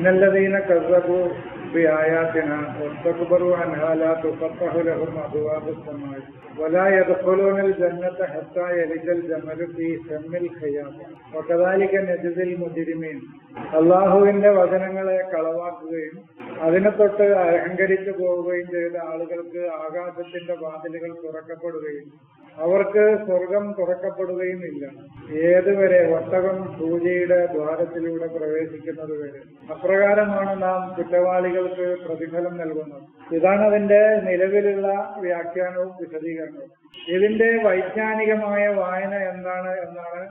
ഇന്നല്ലദീന കസ്സബൂ ബിആയാതിനാ വസ്തക്ബറൂ അൻഹാ ലാ തുഫത്തഹു ലഹും അബ്വാബുസ് സമാഇ വലാ യദ്ഖുലൂനൽ ജന്നത ഹത്താ യലിജൽ ജമലു ഫീ സമ്മിൽ ഖിയാമ വകദാലിക നജ്സിൽ മുജ്രിമീൻ. അല്ലാഹുവിന്റെ വചനങ്ങളെ കളവാക്കുകയും അതിനെ തൊട്ട് അഹങ്കരിച്ചു പോവുകയും ചെയ്ത ആളുകൾക്ക് ആകാശത്തിന്റെ വാതിലുകൾ തുറക്കപ്പെടുകയും അവർക്ക് സ്വർഗം തുറക്കപ്പെടുകയും ഇല്ല. ഏതുവരെ? ഒട്ടകം സൂചിയുടെ ദ്വാരത്തിലൂടെ പ്രവേശിക്കുന്നത് വരെ. അപ്രകാരമാണ് നാം കുറ്റവാളികൾക്ക് പ്രതിഫലം നൽകുന്നത്. ഇതാണ് അതിന്റെ നിലവിലുള്ള വ്യാഖ്യാനവും വിശദീകരണവും. ഇതിന്റെ വൈജ്ഞാനികമായ വായന എന്താണ് എന്നാണ്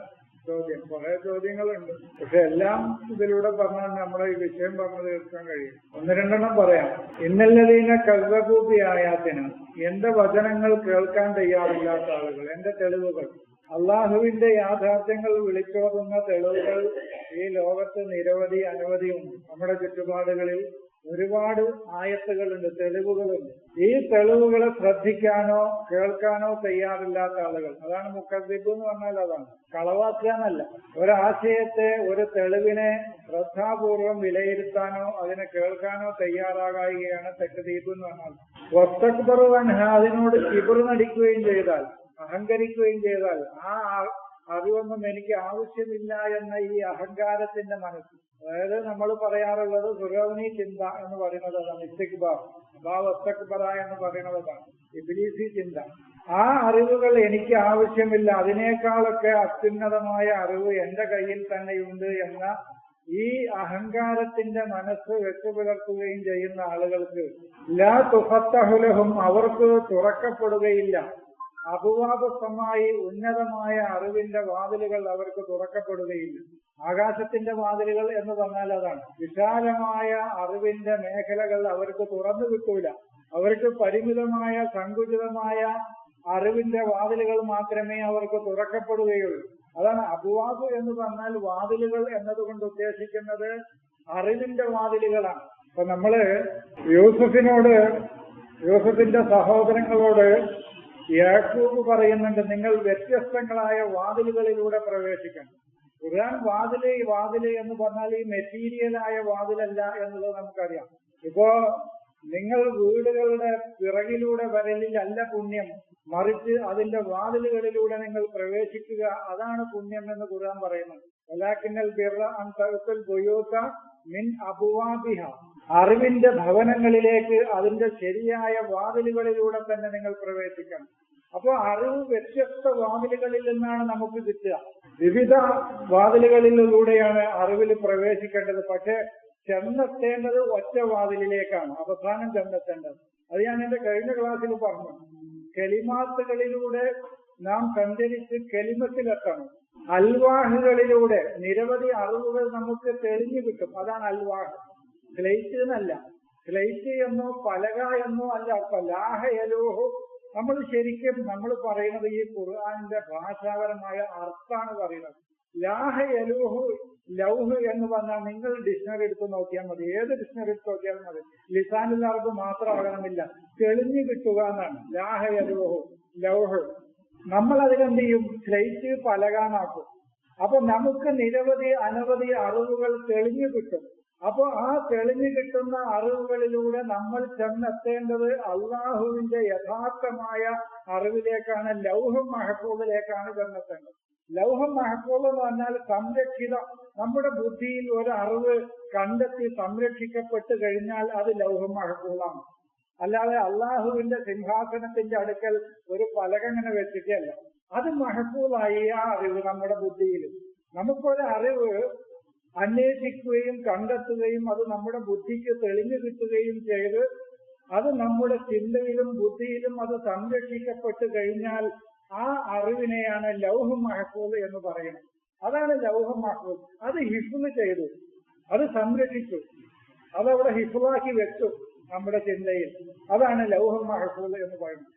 ചോദ്യം. കുറെ ചോദ്യങ്ങളുണ്ട്, പക്ഷെ എല്ലാം ഇതിലൂടെ പറഞ്ഞാൽ നമ്മുടെ ഈ വിഷയം പറഞ്ഞു തീർക്കാൻ കഴിയും. ഒന്ന് രണ്ടെണ്ണം പറയാം. ഇന്നല്ലദീന കസ്സബൂ ബിആയാതിനാ, എന്റെ വചനങ്ങൾ കേൾക്കാൻ തയ്യാറില്ലാത്ത ആളുകൾ, എന്റെ തെളിവുകൾ, അള്ളാഹുവിന്റെ യാഥാർത്ഥ്യങ്ങൾ വിളിച്ചോതുന്ന തെളിവുകൾ ഈ ലോകത്ത് നിരവധി അനവധിയുണ്ട്. നമ്മുടെ ചുറ്റുപാടുകളിൽ ഒരുപാട് ആയത്തുകളുണ്ട്, തെളിവുകളുണ്ട്. ഈ തെളിവുകളെ ശ്രദ്ധിക്കാനോ കേൾക്കാനോ തയ്യാറില്ലാത്ത ആളുകൾ, അതാണ് മുക്കദ്ദിബ് എന്ന് പറഞ്ഞാൽ. അതാണ് കളവാക്കാന്നല്ല. ഒരാശയത്തെ, ഒരു തെളിവിനെ ശ്രദ്ധാപൂർവം വിലയിരുത്താനോ അതിനെ കേൾക്കാനോ തയ്യാറാകുകയാണ് തക്ദീബ് എന്ന് പറഞ്ഞാൽ. വസ്തക്ബറൂ അൻഹാ, അതിനോട് കിബ്ർ നടിക്കുകയും ചെയ്താൽ, അഹങ്കരിക്കുകയും ചെയ്താൽ, ആ അറിവൊന്നും എനിക്ക് ആവശ്യമില്ല എന്ന ഈ അഹങ്കാരത്തിന്റെ മനസ്സ്, അതായത് നമ്മൾ പറയാറുള്ളത് ഫിറൗനി ചിന്ത എന്ന് പറയുന്നത് അതാണ്. ഇസ്തിക്ബാർ, വസ്തക്ബറ എന്ന് പറയുന്നത് അതാണ്, ഇബ്ലീസി ചിന്ത. ആ അറിവുകൾ എനിക്ക് ആവശ്യമില്ല, അതിനേക്കാളൊക്കെ അത്യുന്നതമായ അറിവ് എന്റെ കയ്യിൽ തന്നെയുണ്ട് എന്ന ഈ അഹങ്കാരത്തിന്റെ മനസ്സ് വെച്ചുപുലർത്തുകയും ചെയ്യുന്ന ആളുകൾക്ക് ലാ തുഫത്തഹു ലഹും, അവർക്ക് തുറക്കപ്പെടുകയില്ല. അബ്വാബുസ്സമായി, ഉന്നതമായ അറിവിന്റെ വാതിലുകൾ അവർക്ക് തുറക്കപ്പെടുകയില്ല. ആകാശത്തിന്റെ വാതിലുകൾ എന്ന് പറഞ്ഞാൽ അതാണ്. വിശാലമായ അറിവിന്റെ മേഖലകൾ അവർക്ക് തുറന്നു കിട്ടൂല. അവർക്ക് പരിമിതമായ സങ്കുചിതമായ അറിവിന്റെ വാതിലുകൾ മാത്രമേ അവർക്ക് തുറക്കപ്പെടുകയുള്ളൂ. അതാണ് അബ്വാബ് എന്ന് പറഞ്ഞാൽ. വാതിലുകൾ എന്നതുകൊണ്ട് ഉദ്ദേശിക്കുന്നത് അറിവിന്റെ വാതിലുകളാണ്. അപ്പൊ നമ്മള് യൂസുഫിന്റെ സഹോദരങ്ങളോട് യാക്കൂബ് പറയുന്നുണ്ട്, നിങ്ങൾ വ്യത്യസ്തങ്ങളായ വാതിലുകളിലൂടെ പ്രവേശിക്കണം. ഖുർആൻ വാതില് എന്ന് പറഞ്ഞാൽ ഈ മെറ്റീരിയലായ വാതിലല്ല എന്നുള്ളത് നമുക്കറിയാം. ഇപ്പോ നിങ്ങൾ വീടുകളുടെ പിറകിലൂടെ വരലിലല്ല പുണ്യം, മറിച്ച് അതിന്റെ വാതിലുകളിലൂടെ നിങ്ങൾ പ്രവേശിക്കുക, അതാണ് പുണ്യം എന്ന് ഖുർആൻ പറയുന്നത്. വലാകിന്നൽ ബിർറ അൻ തഅ്തുൽ ബുയൂത മിൻ അബ്വാബിഹ, അറിവിന്റെ ഭവനങ്ങളിലേക്ക് അതിന്റെ ശരിയായ വാതിലുകളിലൂടെ തന്നെ നിങ്ങൾ പ്രവേശിക്കണം. അപ്പോ അറിവ് വ്യത്യസ്ത വാതിലുകളിൽ നിന്നാണ് നമുക്ക് കിട്ടുക. വിവിധ വാതിലുകളിലൂടെയാണ് അറിവിൽ പ്രവേശിക്കേണ്ടത്. പക്ഷെ ചെന്നെത്തേണ്ടത് ഒറ്റ വാതിലിലേക്കാണ് അവസാനം ചെന്നെത്തേണ്ടത്. അത് ഞാൻ എന്റെ കഴിഞ്ഞ ക്ലാസ്സിൽ പറഞ്ഞു. കലിമാത്തുകളിലൂടെ നാം സഞ്ചരിച്ച് കലിമത്തിലെത്തണം. അൽവാഹുകളിലൂടെ നിരവധി അറിവുകൾ നമുക്ക് തെളിഞ്ഞു കിട്ടും. അതാണ് അൽവാഹ്. സ്ലൈറ്റ് എന്നല്ല, സ്ലൈറ്റ് എന്നോ പലക എന്നോ അല്ല. ലാഹയലൂഹു, നമ്മൾ ശരിക്കും നമ്മൾ പറയുന്നത് ഈ ഖുർആനിന്റെ ഭാഷാപരമായ അർത്ഥാണ് പറയുന്നത്. ലാഹയലൂഹു, ലൗഹ് എന്ന് പറഞ്ഞാൽ നിങ്ങൾ ഡിക്ഷണറി എടുത്ത് നോക്കിയാൽ മതി, ഏത് ഡിക്ഷണറി എടുത്ത് നോക്കിയാലും മതി. ലിസാനുൽ അറബ് മാത്രമാകണമെന്നില്ല, തെളിഞ്ഞു കിട്ടുക എന്നാണ് ലാഹയലൂഹു, ലൗഹ്. നമ്മൾ അതിനെന്ത് ചെയ്യും? സ്ലൈറ്റ് പലകാനാക്കും. അപ്പൊ നമുക്ക് നിരവധി അനവധി അറിവുകൾ തെളിഞ്ഞു കിട്ടും. അപ്പൊ ആ തെളിഞ്ഞു കിട്ടുന്ന അറിവുകളിലൂടെ നമ്മൾ ചെന്നെത്തേണ്ടത് അള്ളാഹുവിന്റെ യഥാർത്ഥമായ അറിവിലേക്കാണ്, ലൗഹം മഹഫൂദിലേക്കാണ് ചെന്നെത്തേണ്ടത്. ലൗഹം മഹഫൂദ് എന്ന് പറഞ്ഞാൽ സംരക്ഷിതം. നമ്മുടെ ബുദ്ധിയിൽ ഒരു അറിവ് കണ്ടെത്തി സംരക്ഷിക്കപ്പെട്ട് കഴിഞ്ഞാൽ അത് ലൗഹം മഹഫൂദാണ്. അല്ലാതെ അള്ളാഹുവിന്റെ സിംഹാസനത്തിന്റെ അടുക്കൽ ഒരു പലകങ്ങനെ വെച്ചിട്ടല്ല. അത് മഹഫൂദായി ആ അറിവ് നമ്മുടെ ബുദ്ധിയിൽ. നമുക്കൊരു അറിവ് അന്വേഷിക്കുകയും കണ്ടെത്തുകയും അത് നമ്മുടെ ബുദ്ധിക്ക് തെളിഞ്ഞു കിട്ടുകയും ചെയ്ത് അത് നമ്മുടെ ചിന്തയിലും ബുദ്ധിയിലും അത് സംരക്ഷിക്കപ്പെട്ട് കഴിഞ്ഞാൽ ആ അറിവിനെയാണ് ലൗഹും മഹഫൂദ് എന്ന് പറയുന്നത്. അതാണ് ലൗഹും മഹഫൂദ്. അത് ഹിഫ്ള് ചെയ്തു, അത് സംരക്ഷിച്ചു, അതവിടെ ഹിഫ്ളാക്കി വെച്ചു നമ്മുടെ ചിന്തയിൽ. അതാണ് ലൗഹും മഹഫൂദ് എന്ന് പറയുന്നത്.